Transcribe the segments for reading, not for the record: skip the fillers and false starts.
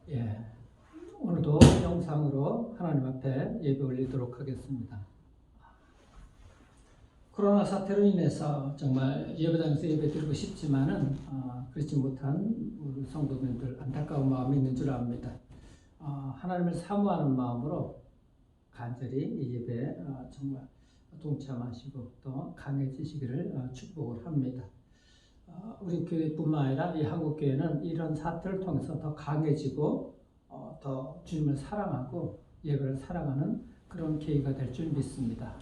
예, 오늘도 영상으로 하나님 앞에 예배 올리도록 하겠습니다. 코로나 사태로 인해서 정말 예배당에서 예배 드리고 싶지만은 그렇지 못한 우리 성도님들 안타까운 마음이 있는 줄 압니다. 하나님을 사모하는 마음으로 간절히 이 예배에 정말 동참하시고 또 강해지시기를 축복을 합니다. 우리 교회뿐만 아니라 이 한국교회는 이런 사태를 통해서 더 강해지고 더 주님을 사랑하고 예배를 사랑하는 그런 계기가 될 줄 믿습니다.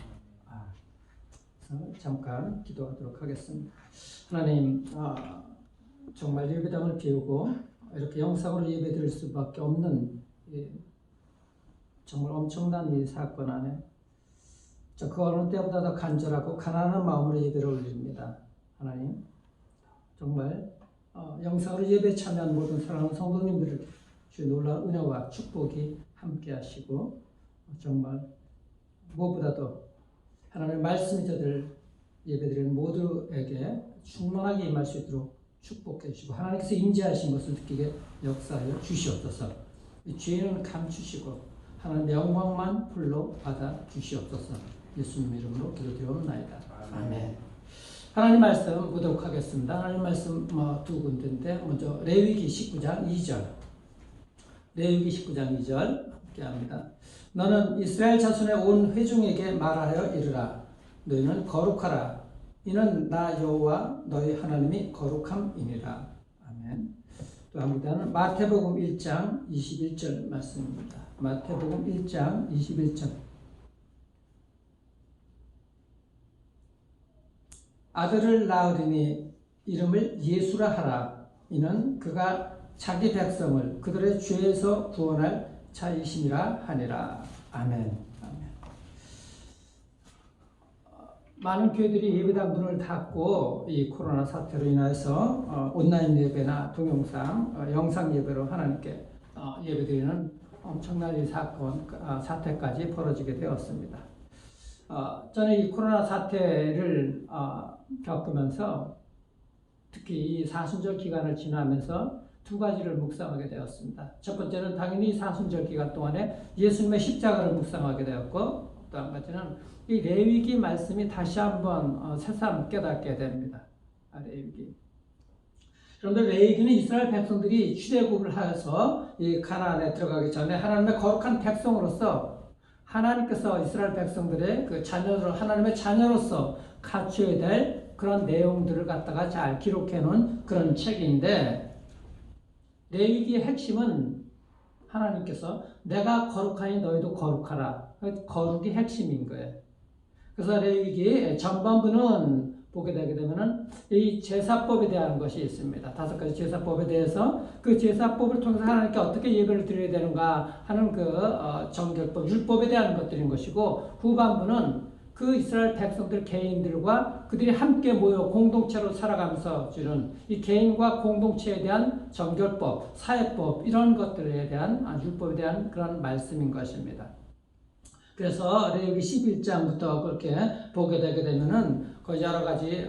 그래서 잠깐 기도하도록 하겠습니다. 하나님, 정말 예배당을 비우고 이렇게 영상으로 예배 드릴 수밖에 없는 정말 엄청난 이 사건 안에 그 어느 때보다 더 간절하고 가난한 마음으로 예배를 올립니다. 하나님, 정말 영상으로 예배 참여한 모든 사랑하는 성도님들을 주의 놀라운 은혜와 축복이 함께 하시고 정말 무엇보다도 하나님의 말씀이 저들 예배드리는 모두에게 충만하게 임할 수 있도록 축복해 주시고 하나님께서 임재하신 것을 느끼게 역사하여 주시옵소서. 이 죄는 감추시고 하나님의 영광만 풀로 받아 주시옵소서. 예수님 이름으로 기도드리옵나이다. 아멘. 하나님 말씀 보도록 하겠습니다. 하나님 말씀 두 군데인데 먼저 레위기 19장 2절. 레위기 19장 2절 함께 합니다. 너는 이스라엘 자손의 온 회중에게 말하여 이르라. 너희는 거룩하라. 이는 나 여호와 너희 하나님이 거룩함이니라. 아멘. 또 한 군데는 마태복음 1장 21절 말씀입니다. 마태복음 1장 21절. 아들을 낳으리니 이름을 예수라 하라. 이는 그가 자기 백성을 그들의 죄에서 구원할 자이심이라 하니라. 아멘. 아멘. 많은 교회들이 예배당 문을 닫고 이 코로나 사태로 인해서 온라인 예배나 동영상, 영상 예배로 하나님께 예배드리는 엄청난 이 사태까지 벌어지게 되었습니다. 저는 이 코로나 사태를 겪으면서 특히 이 사순절 기간을 지나면서 두 가지를 묵상하게 되었습니다. 첫 번째는 당연히 사순절 기간 동안에 예수님의 십자가를 묵상하게 되었고 또 한 가지는 이 레위기 말씀이 다시 한번 새삼 깨닫게 됩니다. 레위기. 그런데 레위기는 이스라엘 백성들이 출애굽을 하여서 이 가나안에 들어가기 전에 하나님의 거룩한 백성으로서 하나님께서 이스라엘 백성들의 그 자녀로 하나님의 자녀로서 갖춰야 될 그런 내용들을 갖다가 잘 기록해 놓은 그런 책인데 레위기의 핵심은 하나님께서 내가 거룩하니 너희도 거룩하라. 거룩이 핵심인 거예요. 그래서 레위기 전반부는 보게 되게 되면은 이 제사법에 대한 것이 있습니다. 5가지 제사법에 대해서 그 제사법을 통해서 하나님께 어떻게 예배를 드려야 되는가 하는 그 정결법, 율법에 대한 것들인 것이고 후반부는 그 이스라엘 백성들 개인들과 그들이 함께 모여 공동체로 살아가면서 주는 이 개인과 공동체에 대한 정결법, 사회법 이런 것들에 대한 율법에 대한 그런 말씀인 것입니다. 그래서 레위기 11장부터 그렇게 보게 되게 되면은 그 여러 가지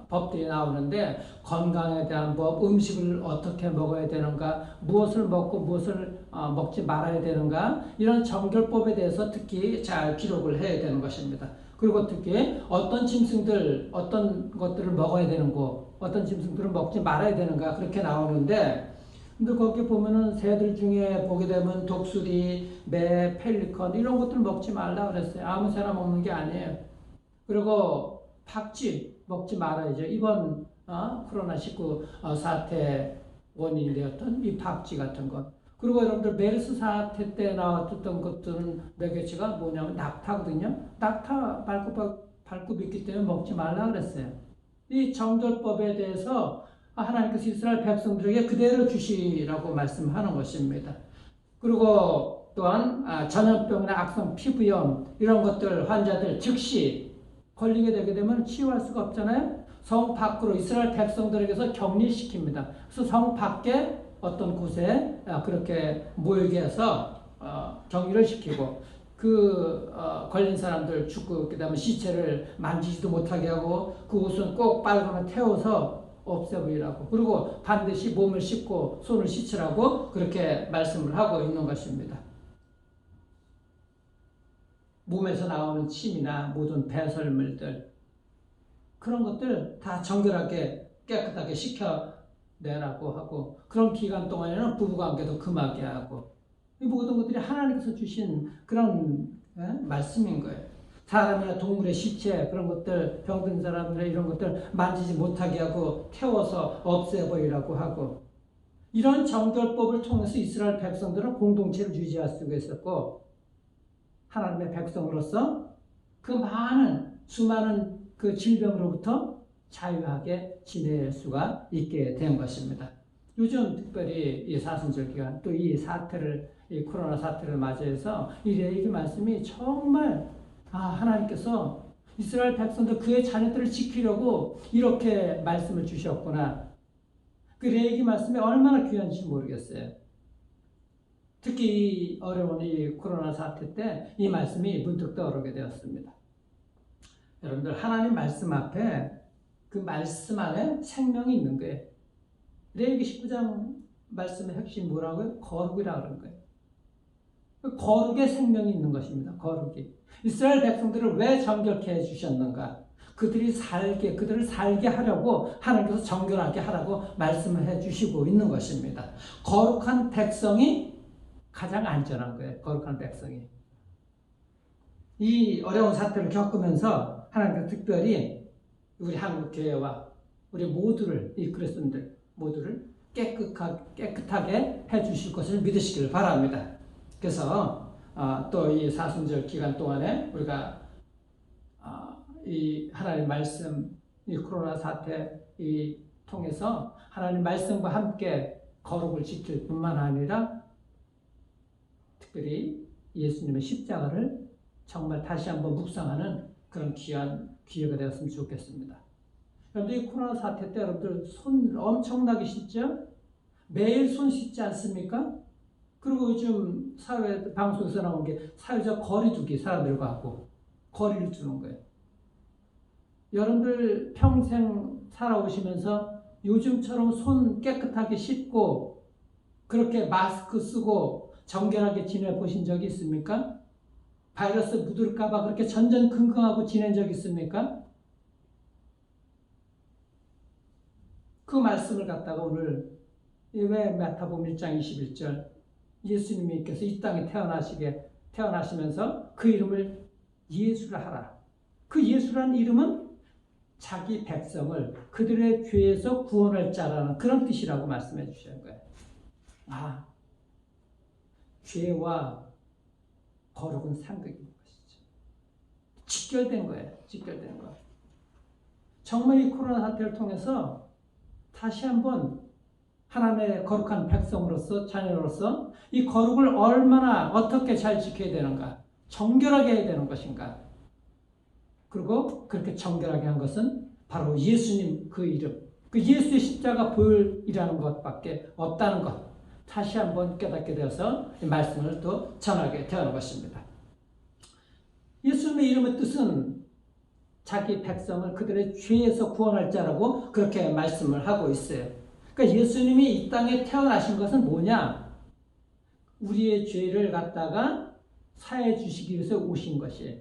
법들이 나오는데 건강에 대한 법, 음식을 어떻게 먹어야 되는가, 무엇을 먹고 무엇을 먹지 말아야 되는가 이런 정결법에 대해서 특히 잘 기록을 해야 되는 것입니다. 그리고 특히 어떤 짐승들, 어떤 것들을 먹어야 되는 거, 어떤 짐승들을 먹지 말아야 되는가 그렇게 나오는데 근데 거기 보면은 새들 중에 보게 되면 독수리, 매, 펠리컨 이런 것들 먹지 말라 그랬어요. 아무 새나 먹는 게 아니에요. 그리고 박쥐 먹지 말아야죠. 이번 코로나19 사태 원인이 되었던 이 박쥐 같은 것. 그리고 여러분들 메르스 사태 때 나왔던 것들은 몇 개치가 뭐냐면 낙타거든요. 낙타 밟고 믿기 때문에 먹지 말라 그랬어요. 이 정결법에 대해서 하나님께서 이스라엘 백성들에게 그대로 주시라고 말씀하는 것입니다. 그리고 또한 전염병이나 악성 피부염 이런 것들 환자들 즉시 걸리게 되게 되면 치유할 수가 없잖아요. 성 밖으로 이스라엘 백성들에게서 격리시킵니다. 그래서 성 밖에 어떤 곳에 그렇게 모이게 해서 격리를 시키고 그 걸린 사람들 죽고 그다음에 시체를 만지지도 못하게 하고 그 옷은 꼭 빨간을 태워서 없애버리라고. 그리고 반드시 몸을 씻고 손을 씻으라고 그렇게 말씀을 하고 있는 것입니다. 몸에서 나오는 침이나 모든 배설물들, 그런 것들 다 정결하게 깨끗하게 씻겨내라고 하고, 그런 기간 동안에는 부부관계도 금하게 하고, 이 모든 것들이 하나님께서 주신 그런 말씀인 거예요. 사람이나 동물의 시체, 그런 것들, 병든 사람들의 이런 것들 만지지 못하게 하고 태워서 없애버리라고 하고, 이런 정결법을 통해서 이스라엘 백성들은 공동체를 유지할 수가 있었고, 하나님의 백성으로서 그 수많은 그 질병으로부터 자유하게 지낼 수가 있게 된 것입니다. 요즘 특별히 이 사순절 기간, 또 이 코로나 사태를 맞이해서 이 레위기 말씀이 정말 하나님께서 이스라엘 백성들, 그의 자녀들을 지키려고 이렇게 말씀을 주셨구나. 그 레위기 말씀이 얼마나 귀한지 모르겠어요. 특히 이 어려운 이 코로나 사태 때 이 말씀이 문득 떠오르게 되었습니다. 여러분들, 하나님 말씀 앞에, 그 말씀 안에 생명이 있는 거예요. 레위기 19장 말씀의 핵심이 뭐라고요? 거룩이라고 그런 거예요. 거룩에 생명이 있는 것입니다. 거룩이. 이스라엘 백성들을 왜 정결케 해주셨는가? 그들을 살게 하려고 하나님께서 정결하게 하라고 말씀을 해주시고 있는 것입니다. 거룩한 백성이 가장 안전한 거예요. 거룩한 백성이. 이 어려운 사태를 겪으면서 하나님께서 특별히 우리 한국교회와 우리 모두를, 이 그리스도인들 모두를 깨끗하게 해주실 것을 믿으시길 바랍니다. 그래서 또 이 사순절 기간 동안에 우리가 이 하나님 말씀, 이 코로나 사태 통해서 하나님 말씀과 함께 거룩을 지킬 뿐만 아니라 특별히 예수님의 십자가를 정말 다시 한번 묵상하는 그런 귀한 기회가 되었으면 좋겠습니다. 여러분들, 이 코로나 사태 때 여러분들 손 엄청나게 씻죠? 매일 손 씻지 않습니까? 그리고 요즘 방송에서 나온 게 사회적 거리두기, 사람들과 하고 거리를 두는 거예요. 여러분들 평생 살아오시면서 요즘처럼 손 깨끗하게 씻고 그렇게 마스크 쓰고 정결하게 지내보신 적이 있습니까? 바이러스 묻을까봐 그렇게 전전긍긍하고 지낸 적 있습니까? 그 말씀을 갖다가 오늘 왜 마태복음 1장 21절 예수님께서 이 땅에 태어나시면서 그 이름을 예수라 하라. 그 예수라는 이름은 자기 백성을 그들의 죄에서 구원할 자라는 그런 뜻이라고 말씀해 주시는 거예요. 죄와 거룩은 상극인 것이죠. 직결된 거예요. 직결된 거. 정말 이 코로나 사태를 통해서 다시 한번 하나님의 거룩한 백성으로서, 자녀로서 이 거룩을 얼마나 어떻게 잘 지켜야 되는가, 정결하게 해야 되는 것인가. 그리고 그렇게 정결하게 한 것은 바로 예수님 그 이름, 그 예수의 십자가 보혈이라는 것밖에 없다는 것, 다시 한번 깨닫게 되어서 이 말씀을 또 전하게 되는 것입니다. 예수님의 이름의 뜻은 자기 백성을 그들의 죄에서 구원할 자라고 그렇게 말씀을 하고 있어요. 그러니까 예수님이 이 땅에 태어나신 것은 뭐냐? 우리의 죄를 갖다가 사해 주시기 위해서 오신 것이에요.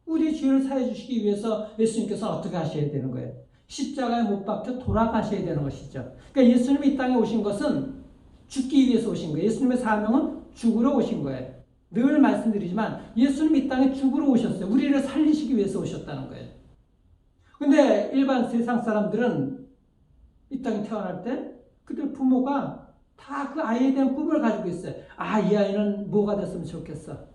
우리의 죄를 사해 주시기 위해서 예수님께서 어떻게 하셔야 되는 거예요? 십자가에 못 박혀 돌아가셔야 되는 것이죠. 그러니까 예수님이 이 땅에 오신 것은 죽기 위해서 오신 거예요. 예수님의 사명은 죽으러 오신 거예요. 늘 말씀드리지만 예수님이 이 땅에 죽으러 오셨어요. 우리를 살리시기 위해서 오셨다는 거예요. 근데 일반 세상 사람들은 이 땅에 태어날 때 그들 부모가 다 그 아이에 대한 꿈을 가지고 있어요. 이 아이는 뭐가 됐으면 좋겠어.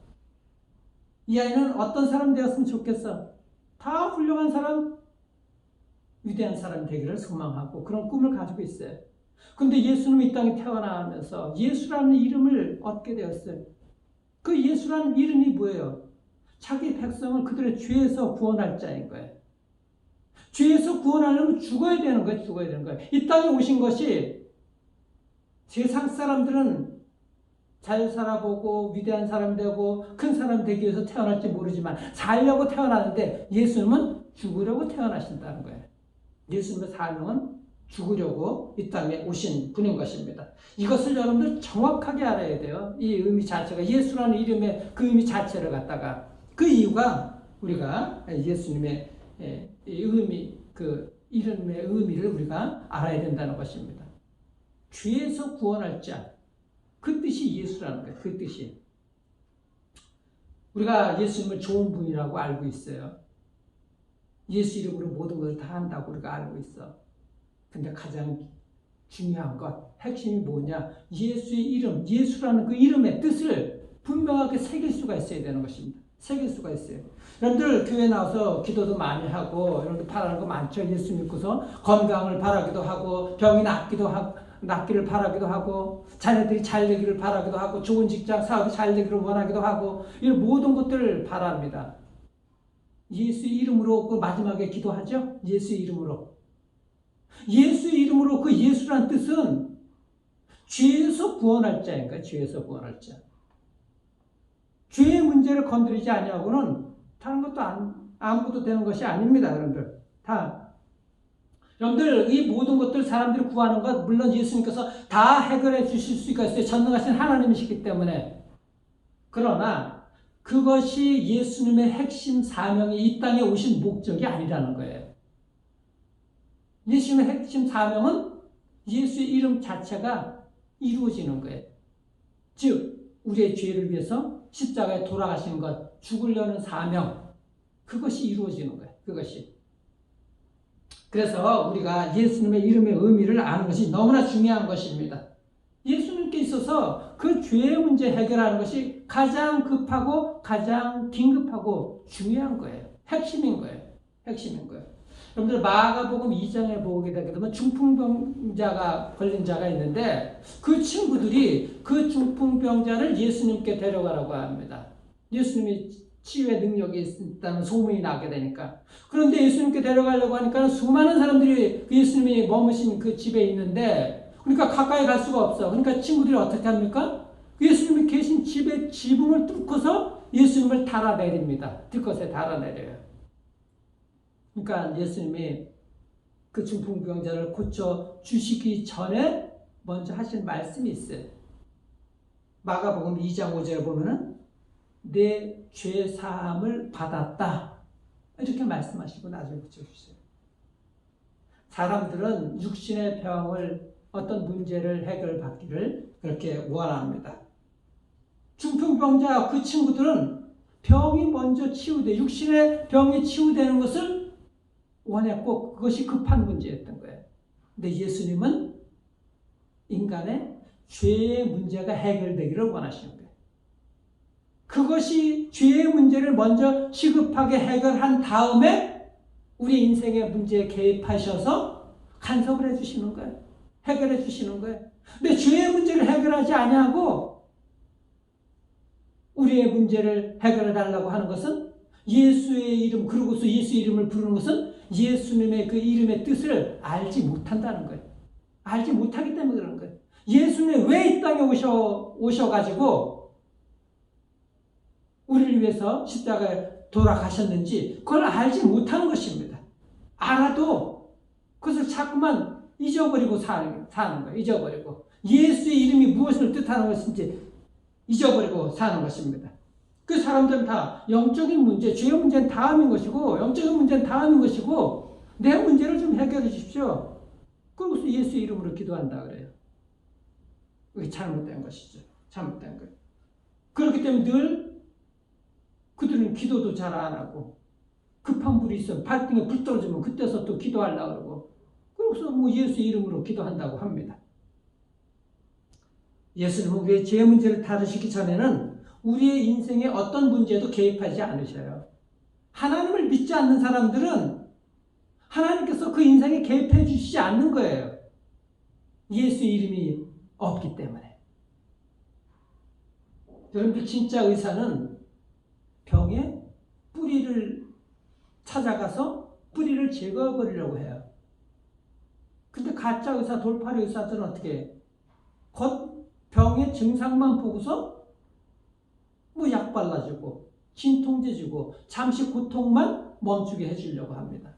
이 아이는 어떤 사람 되었으면 좋겠어. 다 훌륭한 사람, 위대한 사람 되기를 소망하고 그런 꿈을 가지고 있어요. 근데 예수님이 이 땅에 태어나면서 예수라는 이름을 얻게 되었어요. 그 예수라는 이름이 뭐예요? 자기 백성을 그들의 죄에서 구원할 자인 거예요. 죄에서 구원하려면 죽어야 되는 거예요. 죽어야 되는 거예요. 이 땅에 오신 것이 세상 사람들은 잘 살아보고 위대한 사람 되고 큰 사람 되기 위해서 태어날지 모르지만 살려고 태어났는데 예수님은 죽으려고 태어나신다는 거예요. 예수님의 사명은 죽으려고 이 땅에 오신 분인 것입니다. 이것을 여러분들 정확하게 알아야 돼요. 이 의미 자체가 예수라는 이름의 그 의미 자체를 갖다가 그 이유가 우리가 예수님의 이 의미 그 이름의 의미를 우리가 알아야 된다는 것입니다. 죄에서 구원할 자, 그 뜻이 예수라는 거예요. 그 뜻이. 우리가 예수님을 좋은 분이라고 알고 있어요. 예수 이름으로 모든 것을 다 한다고 우리가 알고 있어. 근데 가장 중요한 것, 핵심이 뭐냐? 예수의 이름, 예수라는 그 이름의 뜻을 분명하게 새길 수가 있어야 되는 것입니다. 새길 수가 있어요. 여러분들 교회 나와서 기도도 많이 하고 여러분들 바라는 거 많죠. 예수 믿고서 건강을 바라기도 하고 병이 낫기를 바라기도 하고 자녀들이 잘 되기를 바라기도 하고 좋은 직장 사업이 잘 되기를 원하기도 하고 이런 모든 것들을 바랍니다. 예수의 이름으로 그 마지막에 기도하죠. 예수의 이름으로. 예수의 이름으로 그 예수란 뜻은 죄에서 구원할 자인가? 죄에서 구원할 자. 죄의 문제를 건드리지 아니하고는 다른 것도 아무것도 되는 것이 아닙니다. 여러분들. 여러분들 이 모든 것들 사람들이 구하는 것 물론 예수님께서 다 해결해 주실 수가 있어요. 전능하신 하나님이시기 때문에. 그러나 그것이 예수님의 핵심 사명이 이 땅에 오신 목적이 아니라는 거예요. 예수님의 핵심 사명은 예수의 이름 자체가 이루어지는 거예요. 즉 우리의 죄를 위해서 십자가에 돌아가시는 것, 죽으려는 사명, 그것이 이루어지는 거예요. 그것이. 그래서 우리가 예수님의 이름의 의미를 아는 것이 너무나 중요한 것입니다. 예수님께 있어서 그 죄의 문제 해결하는 것이 가장 급하고 가장 긴급하고 중요한 거예요. 핵심인 거예요. 핵심인 거예요. 여러분들 마가복음 2장에 보게 되게 되면 중풍병자가 걸린 자가 있는데 그 친구들이 그 중풍병자를 예수님께 데려가라고 합니다. 예수님이 치유의 능력이 있다는 소문이 나게 되니까. 그런데 예수님께 데려가려고 하니까 수많은 사람들이 예수님이 머무신 그 집에 있는데 그러니까 가까이 갈 수가 없어. 그러니까 친구들이 어떻게 합니까? 예수님이 계신 집의 지붕을 뚫고서 예수님을 달아내립니다. 들것에 달아내려요. 그러니까 예수님이 그 중풍병자를 고쳐 주시기 전에 먼저 하신 말씀이 있어요. 마가복음 2장 5절에 보면은 내 죄 사함을 받았다. 이렇게 말씀하시고 나중에 붙여주세요. 사람들은 육신의 병을 어떤 문제를 해결받기를 그렇게 원합니다. 중풍병자 그 친구들은 병이 먼저 치유돼 육신의 병이 치유되는 것을 원했고 그것이 급한 문제였던 거예요. 근데 예수님은 인간의 죄의 문제가 해결되기를 원하시는 거예요. 그것이 죄의 문제를 먼저 시급하게 해결한 다음에 우리 인생의 문제에 개입하셔서 간섭을 해주시는 거예요. 해결해 주시는 거예요. 근데 죄의 문제를 해결하지 아니하고 우리의 문제를 해결해 달라고 하는 것은 예수의 이름, 그러고서 예수의 이름을 부르는 것은 예수님의 그 이름의 뜻을 알지 못한다는 거예요. 알지 못하기 때문에 그러는 거예요. 예수님이 왜 이 땅에 오셔가지고 우리를 위해서 십자가에 돌아가셨는지 그걸 알지 못하는 것입니다. 알아도 그것을 자꾸만 잊어버리고 사는 거예요. 잊어버리고. 예수의 이름이 무엇을 뜻하는 것인지 잊어버리고 사는 것입니다. 그 사람들은 다 영적인 문제, 죄의 문제는 다음인 것이고 영적인 문제는 다음인 것이고 내 문제를 좀 해결해 주십시오. 그러고서 예수의 이름으로 기도한다 그래요. 그게 잘못된 것이죠. 잘못된 거예요. 그렇기 때문에 늘 그들은 기도도 잘 안 하고 급한 불이 있으면 발등에 불 떨어지면 그때서 또 기도하려고 그러고 그래서 뭐 예수의 이름으로 기도한다고 합니다. 예수님은 왜 죄 문제를 다루시기 전에는 우리의 인생에 어떤 문제도 개입하지 않으셔요. 하나님을 믿지 않는 사람들은 하나님께서 그 인생에 개입해 주시지 않는 거예요. 예수의 이름이 없기 때문에. 여러분들 진짜 의사는 병의 뿌리를 찾아가서 뿌리를 제거해버리려고 해요. 근데 가짜 의사, 돌팔이 의사들은 어떻게 해요? 겉 병의 증상만 보고서 뭐 약 발라주고 진통제 주고 잠시 고통만 멈추게 해주려고 합니다.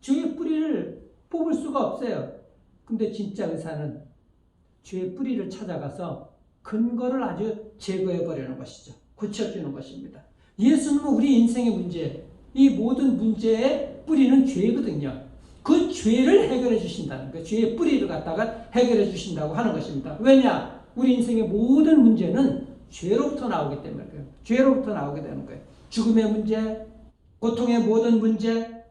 죄의 뿌리를 뽑을 수가 없어요. 근데 진짜 의사는 죄의 뿌리를 찾아가서 근거를 아주 제거해 버리는 것이죠. 고쳐주는 것입니다. 예수는 우리 인생의 문제, 이 모든 문제의 뿌리는 죄거든요. 그 죄를 해결해 주신다는 거예요. 죄의 뿌리를 갖다가 해결해 주신다고 하는 것입니다. 왜냐? 우리 인생의 모든 문제는 죄로부터 나오기 때문에 그래요. 죄로부터 나오게 되는 거예요. 죽음의 문제, 고통의 모든 문제,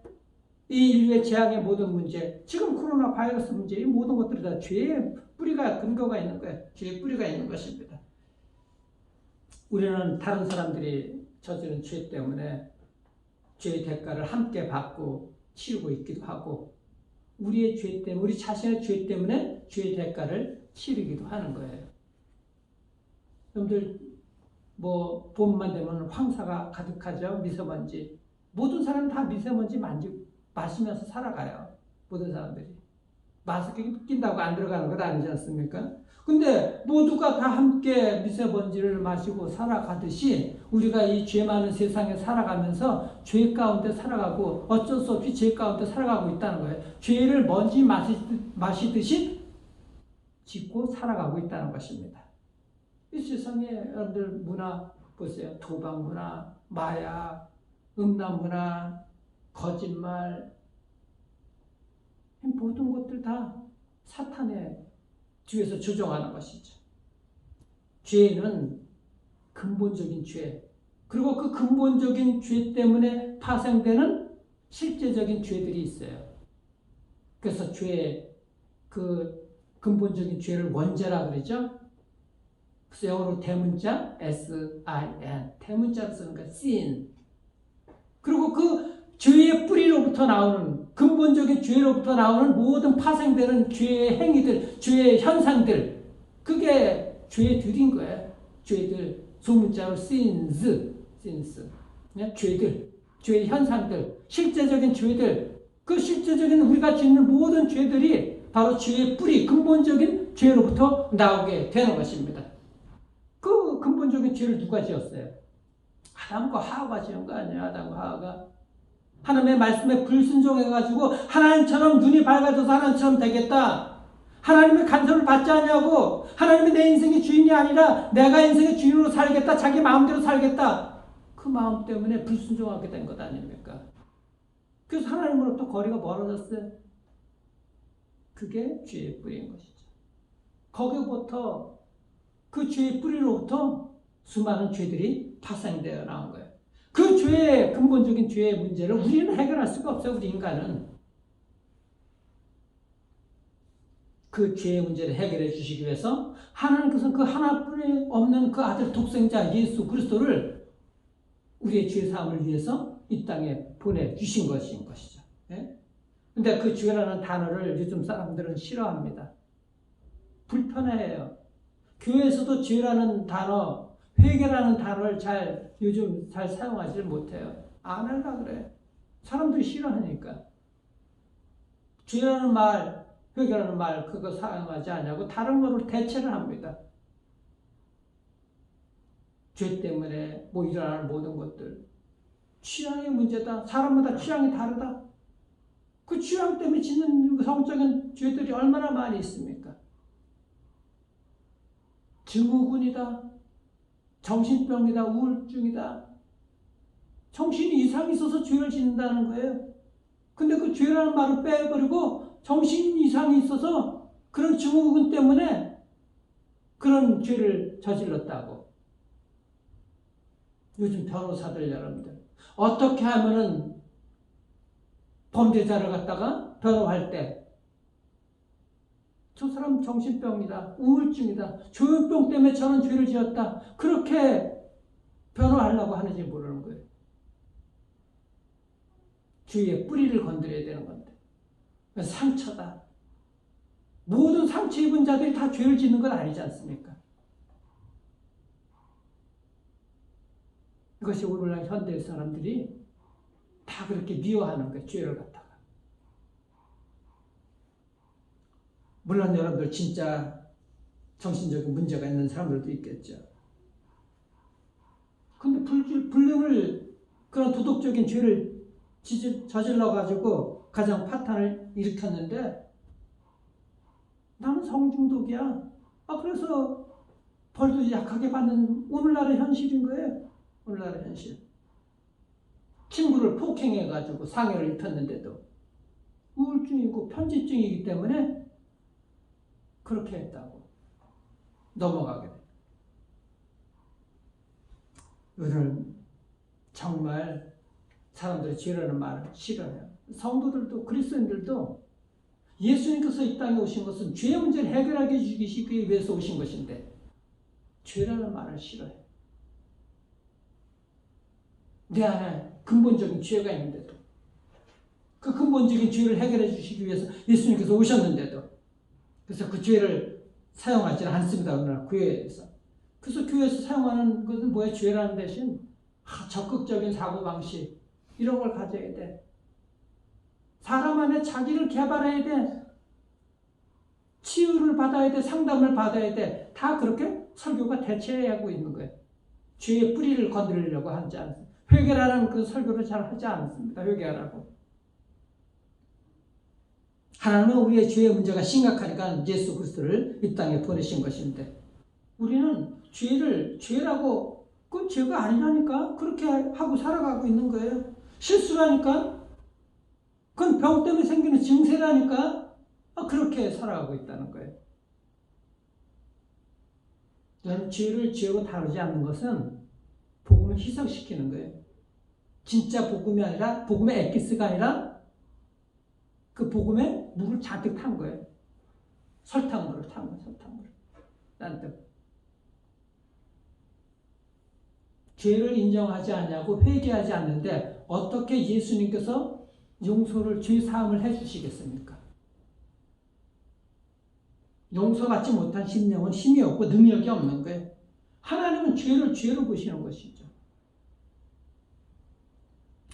이 인류의 재앙의 모든 문제, 지금 코로나 바이러스 문제, 이 모든 것들이 다 죄의 뿌리가, 근거가 있는 거예요. 죄의 뿌리가 있는 것입니다. 우리는 다른 사람들이 저지른 죄 때문에 죄의 대가를 함께 받고 치르고 있기도 하고, 우리의 죄 때문에, 우리 자신의 죄 때문에 죄의 대가를 치르기도 하는 거예요. 여러분들, 봄만 되면 황사가 가득하죠. 미세먼지. 모든 사람 다 미세먼지 마시면서 살아가요. 모든 사람들이. 마스크 낀다고 안 들어가는 것 아니지 않습니까? 근데 모두가 다 함께 미세먼지를 마시고 살아가듯이 우리가 이 죄 많은 세상에 살아가면서 죄 가운데 살아가고 어쩔 수 없이 죄 가운데 살아가고 있다는 거예요. 죄를 먼지 마시듯이 짓고 살아가고 있다는 것입니다. 이 세상에 여러분들 문화 보세요. 도박 문화, 마약, 음란 문화, 거짓말, 모든 것들 다 사탄의 뒤에서 조종하는 것이죠. 죄는 근본적인 죄, 그리고 그 근본적인 죄 때문에 파생되는 실제적인 죄들이 있어요. 그래서 그 근본적인 죄를 원죄라 그러죠. 그래서 영어로 대문자 S-I-N, 대문자로 쓰는 거 sin. 그리고 그 죄의 뿌리로부터 나오는, 근본적인 죄로부터 나오는 모든 파생되는 죄의 행위들, 죄의 현상들, 그게 죄들인 거예요. 죄들, 소문자로 sins. 죄들, 죄의 현상들, 실제적인 죄들, 그 실제적인 우리가 짓는 모든 죄들이 바로 죄의 뿌리, 근본적인 죄로부터 나오게 되는 것입니다. 그 근본적인 죄를 누가 지었어요? 아담과 하와가 지은 거 아니에요? 아담과 하와가. 하나님의 말씀에 불순종해가지고 하나님처럼 눈이 밝아져서 하나님처럼 되겠다. 하나님의 간섭을 받지 않냐고. 하나님이 내 인생의 주인이 아니라 내가 인생의 주인으로 살겠다. 자기 마음대로 살겠다. 그 마음 때문에 불순종하게 된 것 아닙니까? 그래서 하나님으로부터 거리가 멀어졌어요. 그게 죄의 뿌리인 것이죠. 거기부터, 그 죄의 뿌리로부터 수많은 죄들이 파생되어 나온 거예요. 그 죄의, 근본적인 죄의 문제를 우리는 해결할 수가 없어요. 우리 인간은. 그 죄의 문제를 해결해 주시기 위해서 하나님께서는 그 하나뿐이 없는 그 아들 독생자 예수 그리스도를 우리의 죄 사함을 위해서 이 땅에 보내주신 것인 것이죠. 예? 근데 그 죄라는 단어를 요즘 사람들은 싫어합니다. 불편해해요. 교회에서도 죄라는 단어, 회개라는 단어를 요즘 잘 사용하지 못해요. 안 하려고 그래. 사람들이 싫어하니까. 죄라는 말, 회개라는 말, 그거 사용하지 않냐고 다른 거로 대체를 합니다. 죄 때문에 일어나는 모든 것들. 취향의 문제다. 사람마다 취향이 다르다. 그 취향 때문에 짓는 성적인 죄들이 얼마나 많이 있습니까? 증후군이다. 정신병이다. 우울증이다. 정신이 이상이 있어서 죄를 짓는다는 거예요. 근데 그 죄라는 말을 빼버리고 정신 이상이 있어서 그런 증후군 때문에 그런 죄를 저질렀다고. 요즘 변호사들 여러분들 어떻게 하면은 범죄자를 갖다가 변호할 때 저 사람 정신병이다, 우울증이다, 조현병 때문에 저는 죄를 지었다, 그렇게 변호하려고 하는지 모르는 거예요. 죄의 뿌리를 건드려야 되는 건데. 상처다. 모든 상처 입은 자들이 다 죄를 짓는 건 아니지 않습니까? 이것이 오늘날 현대 사람들이 다 그렇게 미워하는 거예요. 죄를 갖다가. 물론 여러분들 진짜 정신적인 문제가 있는 사람들도 있겠죠. 근데 불륜을, 그런 도덕적인 죄를 저질러가지고 가정 파탄을 일으켰는데 나는 성중독이야. 그래서 벌도 약하게 받는 오늘날의 현실인 거예요. 오늘날의 현실. 친구를 폭행해가지고 상해를 입혔는데도 우울증이고 편집증이기 때문에 그렇게 했다고 넘어가게 돼. 우리는 정말 사람들이 죄라는 말을 싫어해요. 성도들도 그리스도인들도 예수님께서 이 땅에 오신 것은 죄의 문제를 해결하게 해주시기 위해서 오신 것인데 죄라는 말을 싫어해요. 내 안에 근본적인 죄가 있는데도 그 근본적인 죄를 해결해 주시기 위해서 예수님께서 오셨는데도 그래서 그 죄를 사용하지 않습니다. 오늘 교회에서. 그래서 교회에서 사용하는 것은 뭐예요? 죄라는 대신 적극적인 사고방식 이런 걸 가져야 돼. 사람 안에 자기를 개발해야 돼. 치유를 받아야 돼. 상담을 받아야 돼. 다 그렇게 설교가 대체하고 있는 거예요. 죄의 뿌리를 건드리려고 하지 않습니다. 회개라는 그 설교를 잘 하지 않습니다. 회개하라고. 하나님은 우리의 죄의 문제가 심각하니까 예수 그리스도를 이 땅에 보내신 것인데 우리는 죄를 죄라고 그건 죄가 아니라니까 그렇게 하고 살아가고 있는 거예요. 실수라니까 그건 병 때문에 생기는 증세라니까 그렇게 살아가고 있다는 거예요. 저는 죄를 죄로 다루지 않는 것은 복음을 희석시키는 거예요. 진짜 복음이 아니라 복음의 엑기스가 아니라 그 복음에 물을 잔뜩 탄 거예요. 설탕물을 탄 거예요. 설탕물을. 잔뜩. 죄를 인정하지 않냐고 회개하지 않는데 어떻게 예수님께서 용서를 죄 사함을 해주시겠습니까? 용서받지 못한 심령은 힘이 없고 능력이 없는 거예요. 하나님은 죄를 죄로 보시는 것이죠.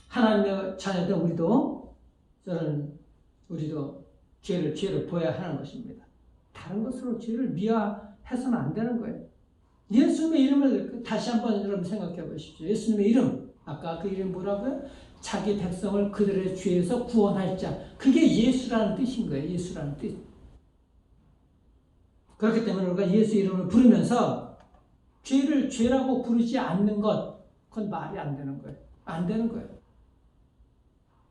하나님의 자녀들 우리도 죄를 죄로 보아야 하는 것입니다. 다른 것으로 죄를 미화해서는 안 되는 거예요. 예수님의 이름을 다시 한번 여러분 생각해 보십시오. 예수님의 이름, 아까 그 이름 뭐라고요? 자기 백성을 그들의 죄에서 구원할 자. 그게 예수라는 뜻인 거예요. 예수라는 뜻. 그렇기 때문에 우리가 예수 이름을 부르면서 죄를 죄라고 부르지 않는 것, 그건 말이 안 되는 거예요. 안 되는 거예요.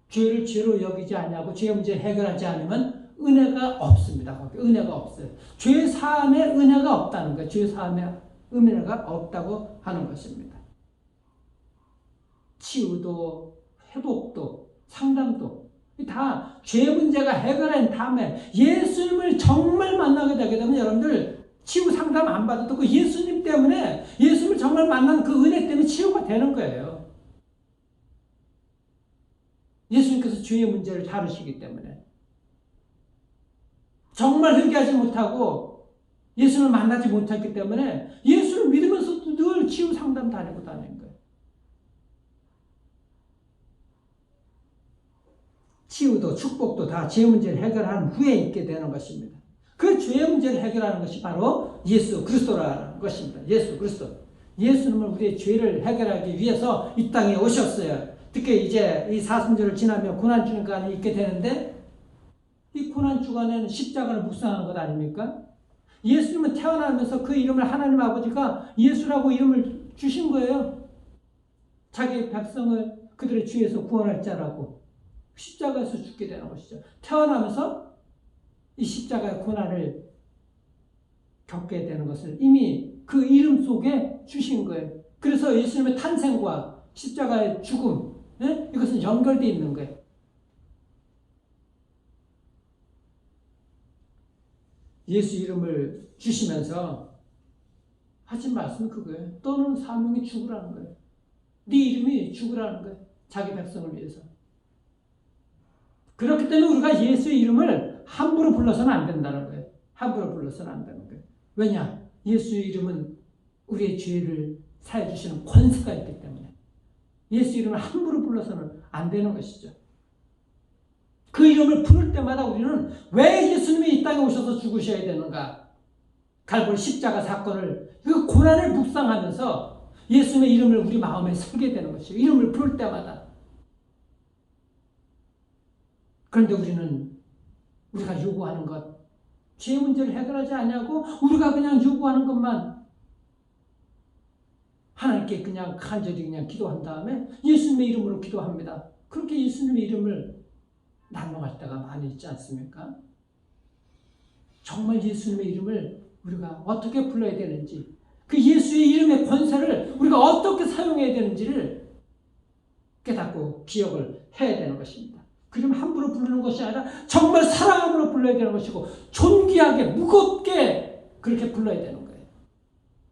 죄를 죄로 여기지 않냐고 죄 문제 해결하지 않으면 은혜가 없습니다. 거기 은혜가 없어요. 죄 사함에 은혜가 없다는 거예요. 죄 사함에 은혜가 없다고 하는 것입니다. 치유도 회복도 상담도 다 죄 문제가 해결한 다음에 예수님을 정말 만나게 되게 되면 여러분들 치유 상담 안 받아도 그 예수님 때문에 예수님을 정말 만난 그 은혜 때문에 치유가 되는 거예요. 예수님께서 죄의 문제를 다루시기 때문에 정말 회개하지 못하고 예수를 만나지 못했기 때문에 예수를 믿으면서도 늘 치유 상담 다니고 다니는 거예요. 치유도 축복도 다 죄 문제를 해결한 후에 있게 되는 것입니다. 그 죄의 문제를 해결하는 것이 바로 예수 그리스도라는 것입니다. 예수 그리스도. 예수님은 우리의 죄를 해결하기 위해서 이 땅에 오셨어요. 특히 이제 이 사순절을 지나면 고난주간이 있게 되는데 이 고난주간에는 십자가를 묵상하는 것 아닙니까? 예수님은 태어나면서 그 이름을 하나님 아버지가 예수라고 이름을 주신 거예요. 자기 백성을 그들의 죄에서 구원할 자라고 십자가에서 죽게 되는 것이죠. 태어나면서 이 십자가의 고난을 겪게 되는 것을 이미 그 이름 속에 주신 거예요. 그래서 예수님의 탄생과 십자가의 죽음, 이것은 연결되어 있는 거예요. 예수 이름을 주시면서 하신 말씀은 그거예요. 떠는 사명이 죽으라는 거예요. 네 이름이 죽으라는 거예요. 자기 백성을 위해서. 그렇기 때문에 우리가 예수의 이름을 함부로 불러서는 안 된다는 거예요. 함부로 불러서는 안 되는 거예요. 왜냐? 예수의 이름은 우리의 죄를 사해 주시는 권세가 있기 때문에 예수 이름을 함부로 불러서는 안 되는 것이죠. 그 이름을 부를 때마다 우리는 왜 예수님이 이 땅에 오셔서 죽으셔야 되는가? 갈보리 십자가 사건을 그 고난을 묵상하면서 예수님의 이름을 우리 마음에 새게 되는 것이죠. 이름을 부를 때마다. 그런데 우리는 우리가 요구하는 것, 죄 문제를 해결하지 않냐고 우리가 그냥 요구하는 것만 하나님께 그냥 간절히 그냥 기도한 다음에 예수님의 이름으로 기도합니다. 그렇게 예수님의 이름을 남용할 때가 많이 있지 않습니까? 정말 예수님의 이름을 우리가 어떻게 불러야 되는지, 그 예수의 이름의 권세를 우리가 어떻게 사용해야 되는지를 깨닫고 기억을 해야 되는 것입니다. 그 이름 함부로 부르는 것이 아니라 정말 사랑함으로 불러야 되는 것이고 존귀하게 무겁게 그렇게 불러야 되는 거예요.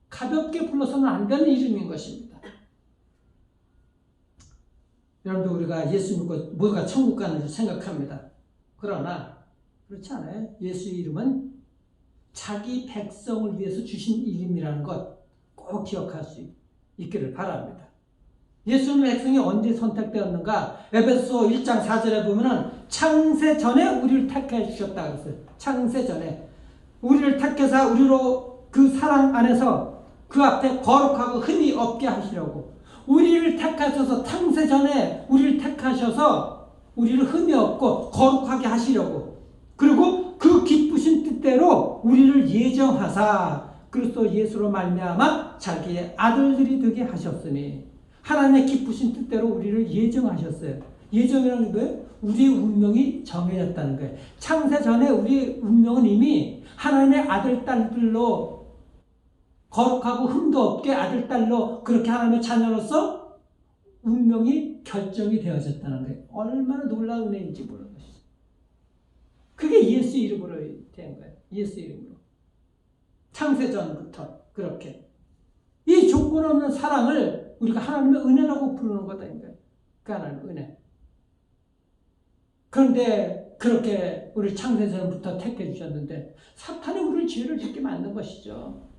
가볍게 불러서는 안 되는 이름인 것입니다. 여러분들 우리가 예수 믿고 모두가 천국 가는 줄 생각합니다. 그러나 그렇지 않아요. 예수의 이름은 자기 백성을 위해서 주신 이름이라는 것 꼭 기억할 수 있기를 바랍니다. 예수님의 백성이 언제 선택되었는가? 에베소 1장 4절에 보면은 창세 전에 우리를 택해 주셨다 그랬어요. 창세 전에 우리를 택해서 우리로 그 사랑 안에서 그 앞에 거룩하고 흠이 없게 하시려고, 우리를 택하셔서 창세 전에 우리를 택하셔서 우리를 흠이 없고 거룩하게 하시려고, 그리고 그 기쁘신 뜻대로 우리를 예정하사 그리스도 예수로 말미암아 자기의 아들들이 되게 하셨으니, 하나님의 기쁘신 뜻대로 우리를 예정하셨어요. 예정이라는 게 뭐예요? 우리의 운명이 정해졌다는 거예요. 창세 전에 우리의 운명은 이미 하나님의 아들, 딸들로 거룩하고 흠도 없게 아들, 딸로 그렇게 하나님의 자녀로서 운명이 결정이 되어졌다는 거예요. 얼마나 놀라운 은혜인지 모르는 것이죠. 그게 예수 이름으로 된 거예요. 예수 이름으로. 창세 전부터 그렇게. 이 조건 없는 사랑을 우리가 하나님의 은혜라고 부르는 거다. 그 하나님의 은혜. 그런데 그렇게 우리 창세 전부터 택해 주셨는데 사탄이 우리를 죄를 짓게 만든 것이죠.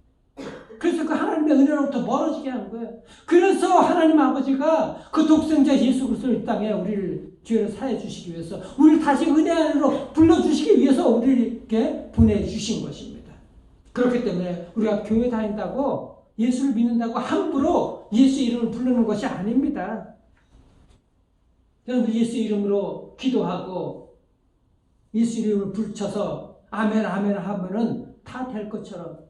그래서 그 하나님의 은혜로부터 멀어지게 하는 거예요. 그래서 하나님 아버지가 그 독생자 예수 그리스도를 이 땅에 우리를 죄를 사해 주시기 위해서, 우리를 다시 은혜 안으로 불러주시기 위해서 우리에게 보내주신 것입니다. 그렇기 때문에 우리가 교회 다닌다고, 예수를 믿는다고 함부로 예수 이름을 부르는 것이 아닙니다. 여러분 예수 이름으로 기도하고 예수 이름을 불쳐서 아멘 아멘 하면은 다 될 것처럼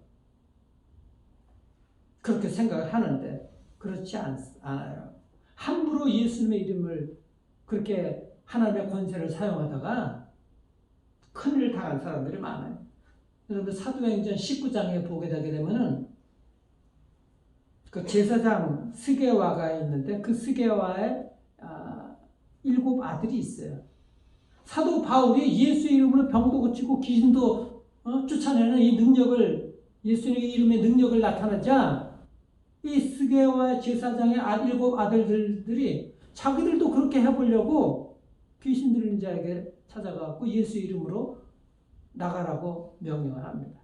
그렇게 생각을 하는데 그렇지 않아요. 함부로 예수님의 이름을 그렇게 하나님의 권세를 사용하다가 큰일을 당한 사람들이 많아요. 여러분 사도행전 19장에 보게 되게 되면은 그 제사장 스게와가 있는데 그 스게와의 7 아들이 있어요. 사도 바울이 예수 이름으로 병도 고치고 귀신도 쫓아내는 이 능력을, 예수님의 이름의 능력을 나타내자 이 스게와 제사장의 7 아들들이 자기들도 그렇게 해보려고 귀신 들린 자에게 찾아가고 예수 이름으로 나가라고 명령을 합니다.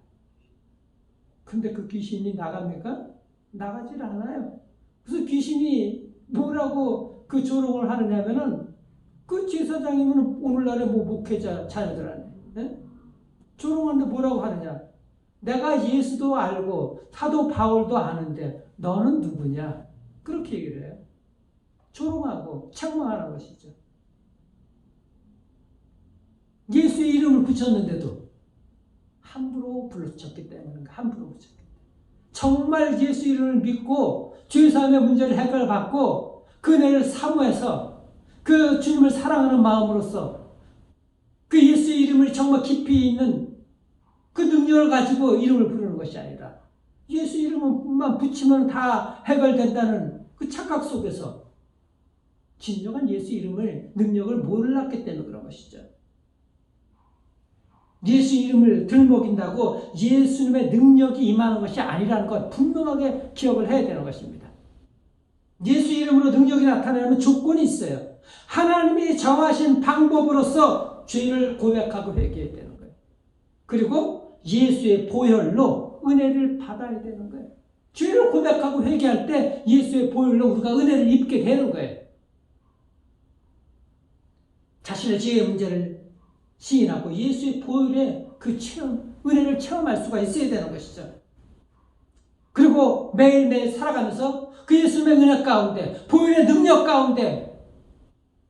근데 그 귀신이 나갑니까? 나가질 않아요. 그래서 귀신이 뭐라고 그 조롱을 하느냐면은 그 제사장이면 오늘날의 목회자 자녀들 안에 네? 조롱하는데 뭐라고 하느냐? 내가 예수도 알고 사도 바울도 아는데 너는 누구냐? 그렇게 얘기를 해요. 조롱하고 책망하는 것이죠. 예수의 이름을 붙였는데도 함부로 불렀기 때문인가? 함부로 붙였기 때문에. 정말 예수 이름을 믿고 죄사함의 문제를 해결받고 그 은혜를 사모해서 그 주님을 사랑하는 마음으로서 그 예수의 이름을 정말 깊이 있는 그 능력을 가지고 이름을 부르는 것이 아니라 예수 이름만 붙이면 다 해결된다는 그 착각 속에서 진정한 예수 이름을 능력을 몰랐기 때문에 그런 것이죠. 예수 이름을 들먹인다고 예수님의 능력이 임하는 것이 아니라는 것 분명하게 기억을 해야 되는 것입니다. 예수 이름으로 능력이 나타나는 조건이 있어요. 하나님이 정하신 방법으로서 죄를 고백하고 회개해야 되는 거예요. 그리고 예수의 보혈로 은혜를 받아야 되는 거예요. 죄를 고백하고 회개할 때 예수의 보혈로 우리가 은혜를 입게 되는 거예요. 자신의 죄의 문제를 시인하고 예수의 보혈의 그 체험, 은혜를 체험할 수가 있어야 되는 것이죠. 그리고 매일매일 살아가면서 그 예수님의 은혜 가운데, 보혈의 능력 가운데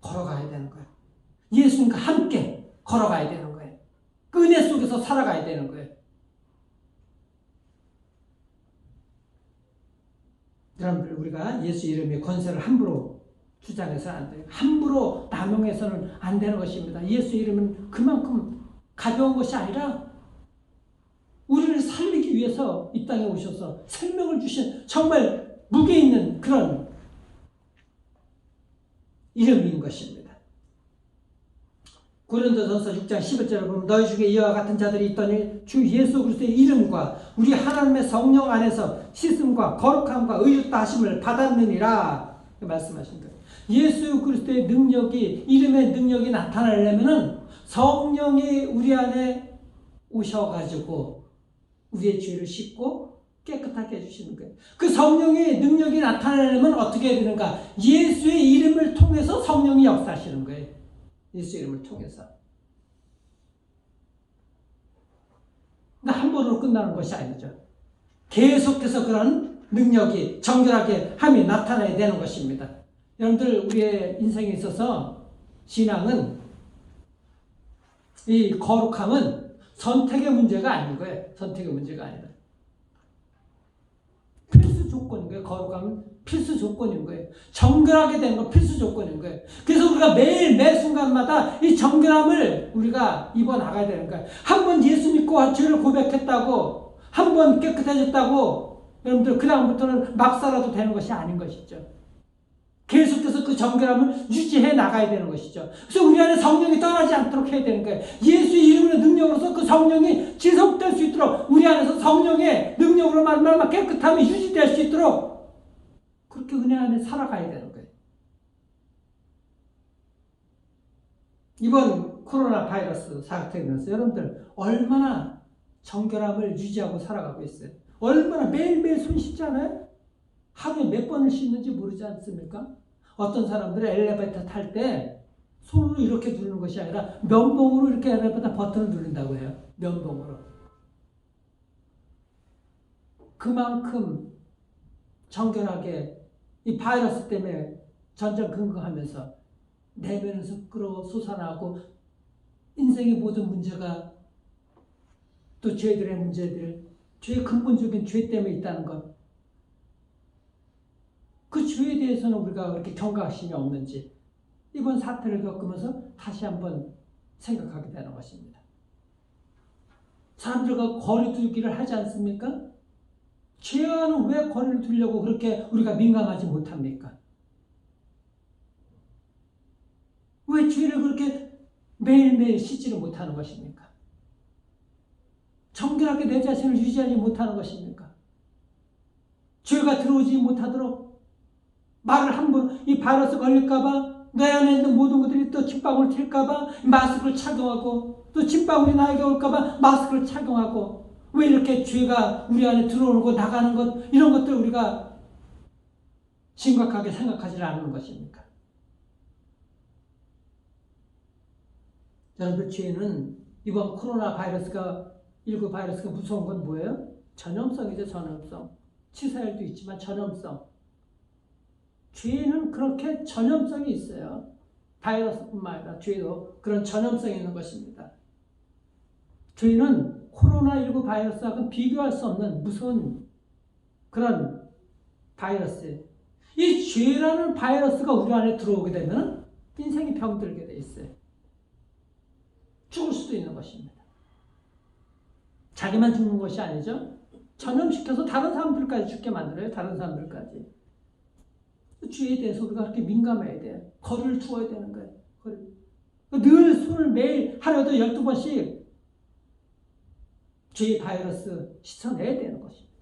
걸어가야 되는 거예요. 예수님과 함께 걸어가야 되는 거예요. 그 은혜 속에서 살아가야 되는 거예요. 여러분들, 우리가 예수 이름의 권세를 함부로 주장해서는 안 돼요. 함부로 남용해서는 안 되는 것입니다. 예수 이름은 그만큼 가벼운 것이 아니라 우리를 살리기 위해서 이 땅에 오셔서 생명을 주신 정말 무게 있는 그런 이름인 것입니다. 고린도전서 6장 11절을 보면 너희 중에 이와 같은 자들이 있더니 주 예수 그리스도의 이름과 우리 하나님의 성령 안에서 씻음과 거룩함과 의롭다 하심을 받았느니라 말씀하신 거예요. 예수 그리스도의 능력이, 이름의 능력이 나타나려면 성령이 우리 안에 오셔가지고 우리의 죄를 씻고 깨끗하게 해주시는 거예요. 그 성령의 능력이 나타나려면 어떻게 해야 되는가? 예수의 이름을 통해서 성령이 역사하시는 거예요. 예수 이름을 통해서. 그러니까 한 번으로 끝나는 것이 아니죠. 계속해서 그런 능력이, 정결하게 함이 나타나야 되는 것입니다. 여러분들, 우리의 인생에 있어서 신앙은, 이 거룩함은 선택의 문제가 아닌 거예요. 선택의 문제가 아니라 필수 조건인 거예요. 거룩함은 필수 조건인 거예요. 정결하게 되는 건 필수 조건인 거예요. 그래서 우리가 매일 매 순간마다 이 정결함을 우리가 입어 나가야 되는 거예요. 한 번 예수 믿고 죄를 고백했다고, 한 번 깨끗해졌다고 여러분들 그 다음부터는 막 살아도 되는 것이 아닌 것이죠. 계속해서 그 정결함을 유지해 나가야 되는 것이죠. 그래서 우리 안에 성령이 떠나지 않도록 해야 되는 거예요. 예수 이름의 능력으로서 그 성령이 지속될 수 있도록, 우리 안에서 성령의 능력으로 말미암아 깨끗함이 유지될 수 있도록 그렇게 은혜 안에 살아가야 되는 거예요. 이번 코로나 바이러스 사태면서 여러분들 얼마나 정결함을 유지하고 살아가고 있어요. 얼마나 매일매일 손 씻잖아요. 하루에 몇 번을 씻는지 모르지 않습니까? 어떤 사람들은 엘리베이터 탈 때 손으로 이렇게 누르는 것이 아니라 면봉으로 이렇게 엘리베이터 버튼을 누른다고 해요. 면봉으로. 그만큼 정결하게 이 바이러스 때문에 전전긍긍하면서 내면에서 끓어 솟아나고 인생의 모든 문제가 또 죄들의 문제들, 죄의 근본적인 죄 때문에 있다는 것. 그 죄에 대해서는 우리가 그렇게 경각심이 없는지 이번 사태를 겪으면서 다시 한번 생각하게 되는 것입니다. 사람들과 거리 두기를 하지 않습니까? 죄와는 왜 거리를 두려고 그렇게 우리가 민감하지 못합니까? 왜 죄를 그렇게 매일매일 씻지를 못하는 것입니까? 정결하게 내 자신을 유지하지 못하는 것입니까? 죄가 들어오지 못하도록 말을 함부로, 이 바이러스 걸릴까봐, 내 안에 있는 모든 것들이 또 침방울 튈까봐 마스크를 착용하고, 또 침방울이 나에게 올까봐 마스크를 착용하고, 왜 이렇게 죄가 우리 안에 들어오고 나가는 것, 이런 것들 우리가 심각하게 생각하지 않는 것입니까? 여러분, 죄는 이번 코로나 바이러스가, 19 바이러스가 무서운 건 뭐예요? 전염성이죠, 전염성. 치사율도 있지만 전염성. 죄는 그렇게 전염성이 있어요. 바이러스뿐만 아니라 죄도 그런 전염성이 있는 것입니다. 죄는 코로나19 바이러스하고는 비교할 수 없는 무서운 그런 바이러스예요. 이 죄라는 바이러스가 우리 안에 들어오게 되면 인생이 병들게 돼 있어요. 죽을 수도 있는 것입니다. 자기만 죽는 것이 아니죠. 전염시켜서 다른 사람들까지 죽게 만들어요. 다른 사람들까지. 죄에 대해서 우리가 그렇게 민감해야 돼요. 거리를 두어야 되는 거예요. 늘 손을 매일 하루에도 12번씩 죄의 바이러스 씻어내야 되는 것입니다.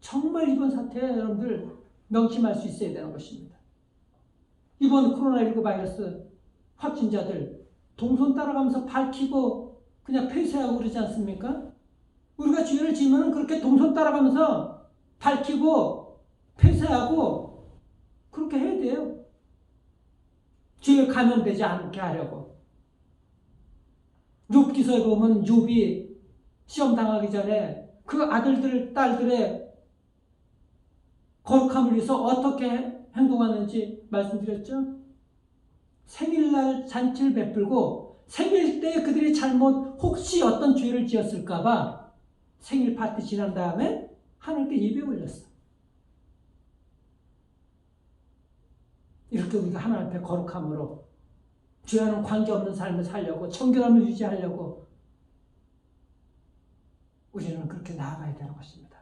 정말 이번 사태에 여러분들 명심할 수 있어야 되는 것입니다. 이번 코로나19 바이러스 확진자들 동선 따라가면서 밝히고 그냥 폐쇄하고 그러지 않습니까? 우리가 죄를 지으면 그렇게 동선 따라가면서 밝히고 폐쇄하고 그렇게 해야 돼요. 죄에 감염되지 않게 하려고. 욥기서에 보면 욥이 시험 당하기 전에 그 아들들, 딸들의 거룩함을 위해서 어떻게 행동하는지 말씀드렸죠? 생일날 잔치를 베풀고 생일 때 그들이 잘못 혹시 어떤 죄를 지었을까봐 생일 파티 지난 다음에 하나님께 예배 올렸어. 이렇게 우리가 하나님 앞에 거룩함으로 죄와는 관계없는 삶을 살려고 청결함을 유지하려고 우리는 그렇게 나아가야 되는 것입니다.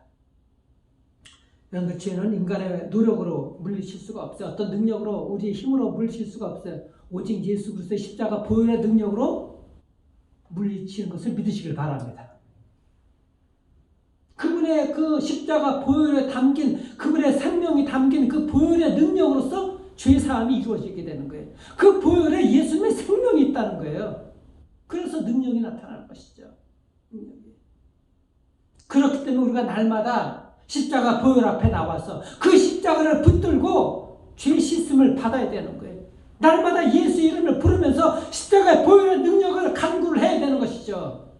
여러분들, 죄는 인간의 노력으로 물리칠 수가 없어요. 어떤 능력으로, 우리의 힘으로 물리칠 수가 없어요. 오직 예수 그리스도의 십자가 보혈의 능력으로 물리치는 것을 믿으시길 바랍니다. 그분의 그 십자가 보혈에 담긴, 그분의 생명이 담긴 그 보혈의 능력으로서 죄사함이 이루어지게 되는 거예요. 그 보혈에 예수님의 생명이 있다는 거예요. 그래서 능력이 나타나는 것이죠. 그렇기 때문에 우리가 날마다 십자가 보혈 앞에 나와서 그 십자가를 붙들고 죄 씻음을 받아야 되는 거예요. 날마다 예수 이름을 부르면서 십자가의 보혈의 능력을 간구를 해야 되는 것이죠.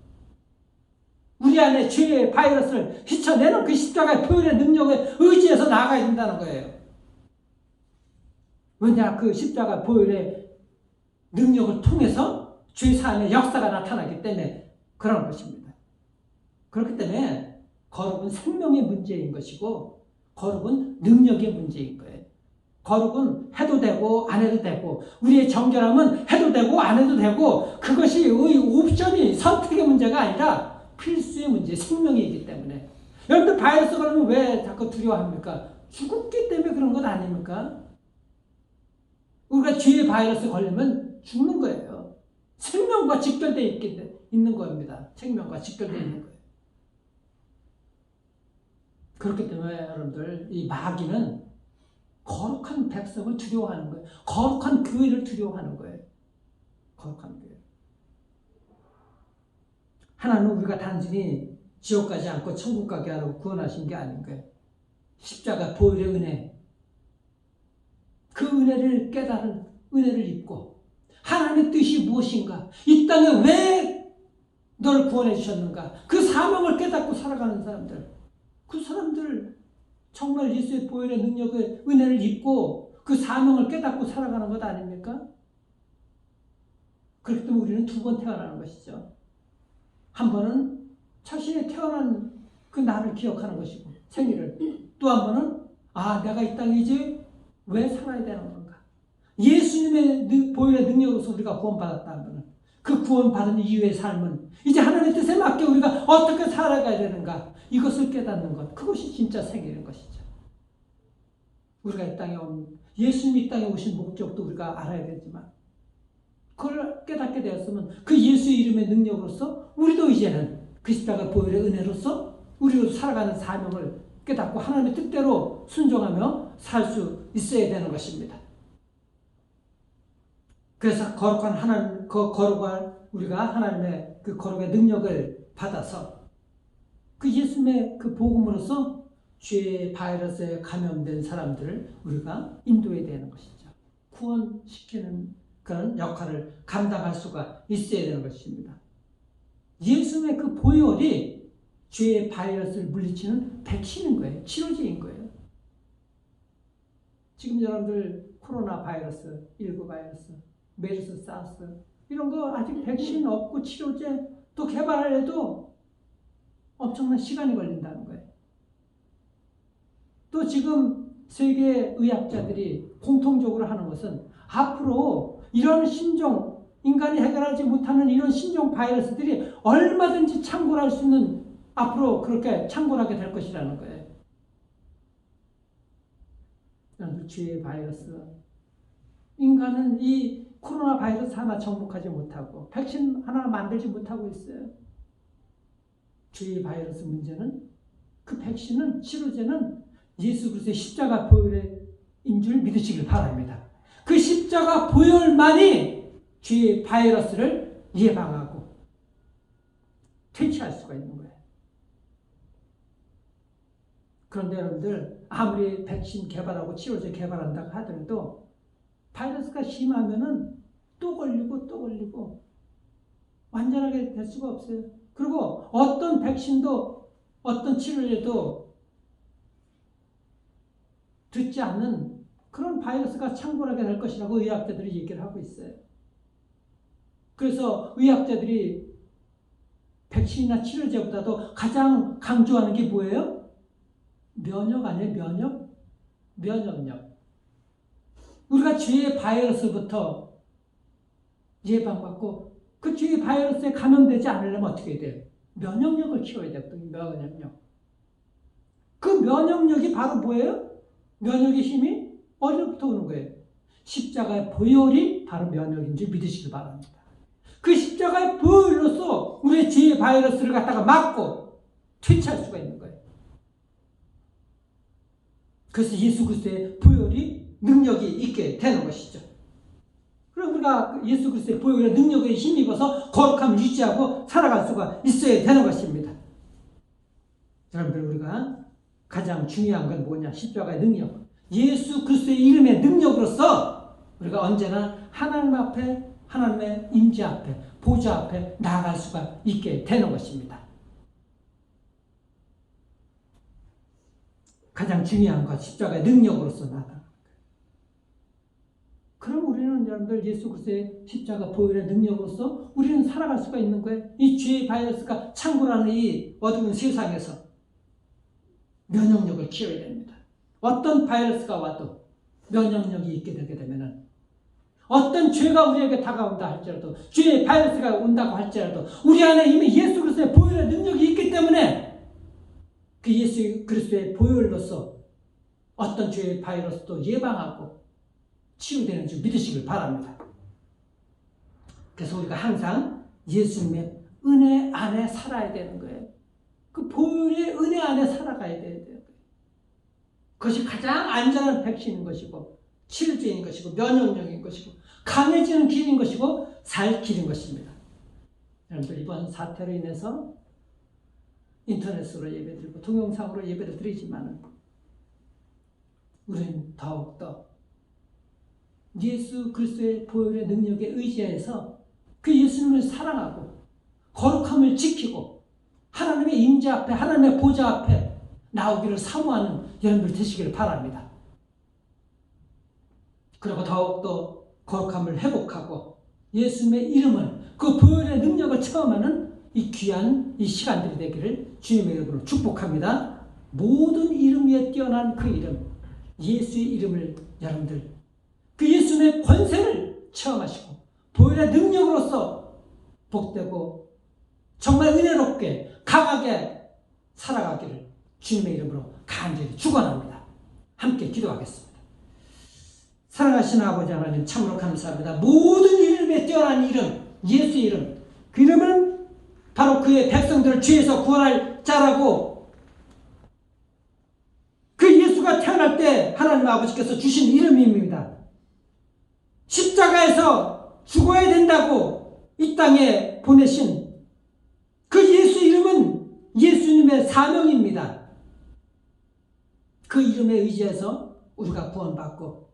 우리 안에 죄의 바이러스를 휘쳐내는 그 십자가의 보혈의 능력에 의지해서 나아가야 된다는 거예요. 왜냐? 그 십자가 보혈의 능력을 통해서 죄사함의 역사가 나타나기 때문에 그런 것입니다. 그렇기 때문에 거룩은 생명의 문제인 것이고 거룩은 능력의 문제인 거예요. 거룩은 해도 되고 안 해도 되고, 우리의 정결함은 해도 되고 안 해도 되고, 그것이 옵션이 선택의 문제가 아니라 필수의 문제, 생명이기 때문에. 여러분들 바이러스 걸리면 왜 자꾸 두려워합니까? 죽었기 때문에 그런 것 아닙니까? 우리가 죄의 바이러스 걸리면 죽는 거예요. 생명과 직결되어 있는 겁니다. 생명과 직결되어 있는 거예요. 그렇기 때문에 여러분들, 이 마귀는 거룩한 백성을 두려워하는 거예요. 거룩한 교회를 두려워하는 거예요. 거룩한 교회. 하나님은 우리가 단순히 지옥 가지 않고 천국 가게 하라고 구원하신 게 아닌 거예요. 십자가 보혈의 은혜, 그 은혜를 깨달은, 은혜를 입고 하나님의 뜻이 무엇인가, 이 땅에 왜 너를 구원해 주셨는가, 그 사명을 깨닫고 살아가는 사람들, 그 사람들 정말 예수의 보혈의 능력의 은혜를 입고 그 사명을 깨닫고 살아가는 것 아닙니까? 그렇기 때문에 우리는 두 번 태어나는 것이죠. 한 번은 자신의 태어난 그 나를 기억하는 것이고, 생일을. 또 한 번은 내가 이 땅에 이제 왜 살아야 되는 건가. 예수님의 보혈의 능력으로서 우리가 구원받았다는 것은, 그 구원받은 이후의 삶은 이제 하나님의 뜻에 맞게 우리가 어떻게 살아가야 되는가, 이것을 깨닫는 것, 그것이 진짜 생일인 것이죠. 우리가 이 땅에 예수님이 이 땅에 오신 목적도 우리가 알아야 되지만, 그걸 깨닫게 되었으면 그 예수의 이름의 능력으로서 우리도 이제는 그 십자가 보혈의 은혜로서 우리로 살아가는 사명을 깨닫고 하나님의 뜻대로 순종하며 살 수 있어야 되는 것입니다. 그래서 거룩한 하나님, 거룩한 우리가 하나님의 그 거룩의 능력을 받아서 그 예수님의 그 복음으로서 죄의 바이러스에 감염된 사람들을 우리가 인도해야 되는 것이죠. 구원시키는 그런 역할을 감당할 수가 있어야 되는 것입니다. 예수님의 그 보혈이 죄의 바이러스를 물리치는 백신인 거예요. 치료제인 거예요. 지금 여러분들 코로나 바이러스, 19 바이러스, 메르스, 사스 이런 거 아직 백신 없고 치료제 또 개발하려도 엄청난 시간이 걸린다는 거예요. 또 지금 세계 의학자들이 공통적으로 하는 것은 앞으로 이런 신종, 인간이 해결하지 못하는 이런 신종 바이러스들이 얼마든지 창궐할 수 있는, 앞으로 그렇게 창궐하게 될 것이라는 거예요. 죄의 바이러스. 인간은 이 코로나 바이러스 하나 정복하지 못하고 백신 하나 만들지 못하고 있어요. 죄의 바이러스 문제는, 그 백신은, 치료제는 예수 그리스도의 십자가 보혈인 줄 믿으시길 바랍니다. 그 십자가 보혈만이 죄의 바이러스를 예방하고 퇴치할 수가 있는 거예요. 그런데 여러분들, 아무리 백신 개발하고 치료제 개발한다고 하더라도 바이러스가 심하면은 또 걸리고 또 걸리고 완전하게 될 수가 없어요. 그리고 어떤 백신도 어떤 치료제도 듣지 않는 그런 바이러스가 창궐하게 될 것이라고 의학자들이 얘기를 하고 있어요. 그래서 의학자들이 백신이나 치료제보다도 가장 강조하는 게 뭐예요? 면역 아니에요? 면역력. 우리가 죄의 바이러스부터 예방받고 그 죄의 바이러스에 감염되지 않으려면 어떻게 돼요? 면역력을 키워야 되거든요. 면역력. 그 면역력이 바로 뭐예요? 면역의 힘이 어디로부터 오는 거예요? 십자가의 보혈이 바로 면역인 줄 믿으시기 바랍니다. 그 십자가의 보혈로서 우리의 죄의 바이러스를 갖다가 막고 퇴치할 수가 있는 거예요. 그래서 예수 그리스도의 보혈이 능력이 있게 되는 것이죠. 그럼 우리가 예수 그리스도의 보혈의 능력에 힘입어서 거룩함을 유지하고 살아갈 수가 있어야 되는 것입니다. 여러분들, 우리가 가장 중요한 건 뭐냐? 십자가의 능력. 예수 그리스도의 이름의 능력으로서 우리가 언제나 하나님 앞에, 하나님의 임재 앞에, 보좌 앞에 나아갈 수가 있게 되는 것입니다. 가장 중요한 것, 십자가의 능력으로서 나아가는 거예요. 그럼 우리는 여러분들 예수 그리스도의 십자가 보혈의 능력으로서 우리는 살아갈 수가 있는 거예요. 이 죄의 바이러스가 창궐하는 이 어두운 세상에서 면역력을 키워야 됩니다. 어떤 바이러스가 와도 면역력이 있게 되게 되면은 어떤 죄가 우리에게 다가온다 할지라도, 죄의 바이러스가 온다고 할지라도 우리 안에 이미 예수 그리스도의 보혈의 능력이 있기 때문에 그 예수 그리스도의 보혈로서 어떤 죄의 바이러스도 예방하고 치유되는 줄 믿으시길 바랍니다. 그래서 우리가 항상 예수님의 은혜 안에 살아야 되는 거예요. 그 보혈의 은혜 안에 살아가야 돼요. 그것이 가장 안전한 백신인 것이고, 치료제인 것이고, 면역력인 것이고, 강해지는 길인 것이고, 살 길인 것입니다. 여러분들, 이번 사태로 인해서 인터넷으로 예배드리고 동영상으로 예배를 드리지만 우리는 더욱더 예수 그리스도의 보혈의 능력에 의지해서 그 예수님을 사랑하고 거룩함을 지키고 하나님의 임재 앞에, 하나님의 보좌 앞에 나오기를 사모하는 여러분들 되시기를 바랍니다. 그리고 더욱더 거룩함을 회복하고 예수님의 이름을, 그 보혈의 능력을 체험하는 이 귀한 이 시간들이 되기를 주님의 이름으로 축복합니다. 모든 이름 위에 뛰어난 그 이름, 예수의 이름을 여러분들 그 예수님의 권세를 체험하시고 보혈의 능력으로서 복되고 정말 은혜롭게 강하게 살아가기를 주님의 이름으로 간절히 축원합니다. 함께 기도하겠습니다. 사랑하시는 아버지 하나님, 참으로 감사합니다. 모든 이름에 뛰어난 이름, 예수의 이름, 그 이름은 바로 그의 백성들을 죄에서 구원할 자라고, 그 예수가 태어날 때 하나님 아버지께서 주신 이름입니다. 십자가에서 죽어야 된다고 이 땅에 보내신 그 예수 이름은 예수님의 사명입니다. 그 이름에 의지해서 우리가 구원받고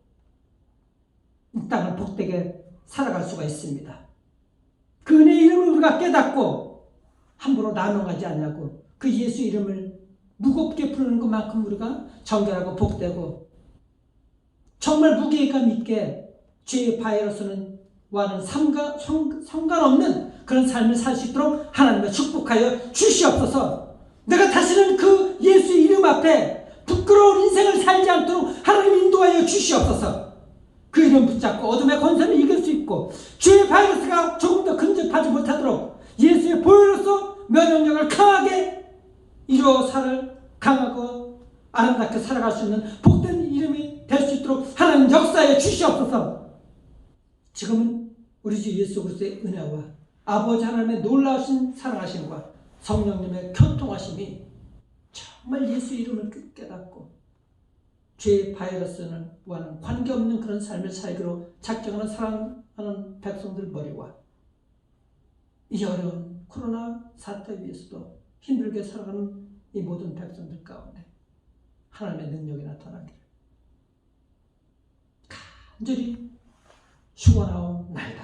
이 땅을 복되게 살아갈 수가 있습니다. 그 은혜의 이름을 우리가 깨닫고 함부로 나눠가지 않냐고, 그 예수 이름을 무겁게 부르는 것만큼 우리가 정결하고 복되고 정말 무게감 있게 죄의 바이러스는 와는 상관없는 그런 삶을 살 수 있도록 하나님을 축복하여 주시옵소서. 내가 다시는 그 예수의 이름 앞에 부끄러운 인생을 살지 않도록 하나님 인도하여 주시옵소서. 그 이름 붙잡고 어둠의 권세를 이길 수 있고 죄의 바이러스가 조금 더 근접하지 못하도록 예수의 보혈로서 면역력을 강하게 이루어 강하고 아름답게 살아갈 수 있는 복된 이름이 될 수 있도록 하나님 역사에 주시옵소서. 지금은 우리 주 예수 그리스도의 은혜와 아버지 하나님의 놀라우신 사랑하심과 성령님의 교통하심이 정말 예수 이름을 깨닫고 죄의 바이러스는 와는 관계없는 그런 삶을 살기로 작정하는 사랑하는 백성들 머리와 이 어려운 코로나 사태 위에서도 힘들게 살아가는 이 모든 백성들 가운데 하나님의 능력이 나타나기를 간절히 축원하옵나이다.